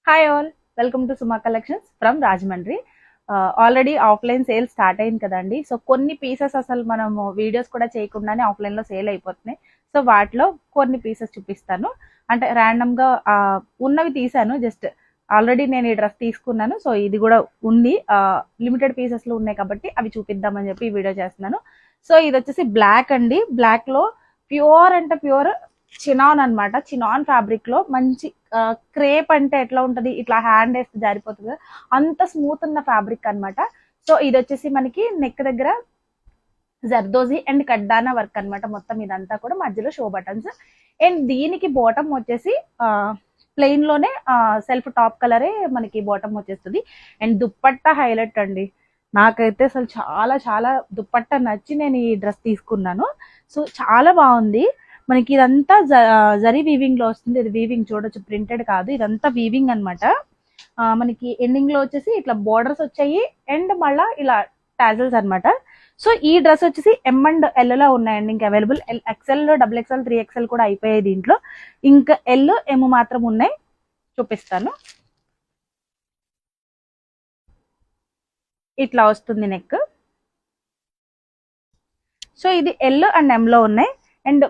Hi all, welcome to Suma collections from Rajahmundry. Already offline sale start అయింది కదండి. So కొన్ని pieces అసలు మనము వీడియోస్ కూడా చేయకుండానే ఆఫ్లైన్లో సేల్ అయిపోతున్నాయి. సో వాటిలో కొన్ని పీసెస్ చూపిస్తాను. అంటే ర్యాండమ్గా ఉన్నవి తీసాను. జస్ట్ ఆల్రెడీ నేను ఈ డ్రెస్ తీసుకున్నాను. సో ఇది కూడా ఉంది, లిమిటెడ్ పీసెస్లో ఉన్నాయి కాబట్టి అవి చూపిద్దామని చెప్పి ఈ వీడియో చేస్తున్నాను. సో ఇది వచ్చేసి బ్లాక్ అండి. బ్లాక్లో ప్యూర్ అంటే ప్యూర్ చినాన్ అనమాట. చినాన్ ఫ్యాబ్రిక్ లో మంచి క్రేప్ అంటే ఎట్లా ఉంటది, ఇట్లా హ్యాండ్ వేస్తే జారిపోతుంది, అంత స్మూత్ ఉన్న ఫ్యాబ్రిక్ అనమాట. సో ఇది వచ్చేసి మనకి నెక్ దగ్గర జర్దోజీ అండ్ కడ్డానా వర్క్ అనమాట. మొత్తం ఇదంతా కూడా మధ్యలో షో బటన్స్. అండ్ దీనికి బాటమ్ వచ్చేసి ప్లెయిన్ లోనే సెల్ఫ్ టాప్ కలరే మనకి బాటమ్ వచ్చేస్తుంది. అండ్ దుప్పట్టా హైలైట్ అండి. నాకైతే అసలు చాలా చాలా దుప్పట్టా నచ్చి నేను ఈ డ్రెస్ తీసుకున్నాను. సో చాలా బాగుంది. మనకి ఇదంతా జరీ వీవింగ్ లో వస్తుంది. ఇది వీవింగ్ చూడొచ్చు, ప్రింటెడ్ కాదు, ఇదంతా వీవింగ్ అనమాట. మనకి ఎండింగ్ లో వచ్చేసి ఇట్లా బోర్డర్స్ వచ్చాయి అండ్ మళ్ళా ఇలా టాజల్స్ అనమాట. సో ఈ డ్రెస్ వచ్చేసి ఎం అండ్ ఎల్ లో ఉన్నాయండి. ఇంకా available XL, double XL, 3XL కూడా అయిపోయాయి దీంట్లో. ఇంకా ఎల్, ఎం మాత్రం ఉన్నాయి. చూపిస్తాను. ఇట్లా వస్తుంది నెక్. సో ఇది ఎల్ అండ్ ఎం లో ఉన్నాయి. అండ్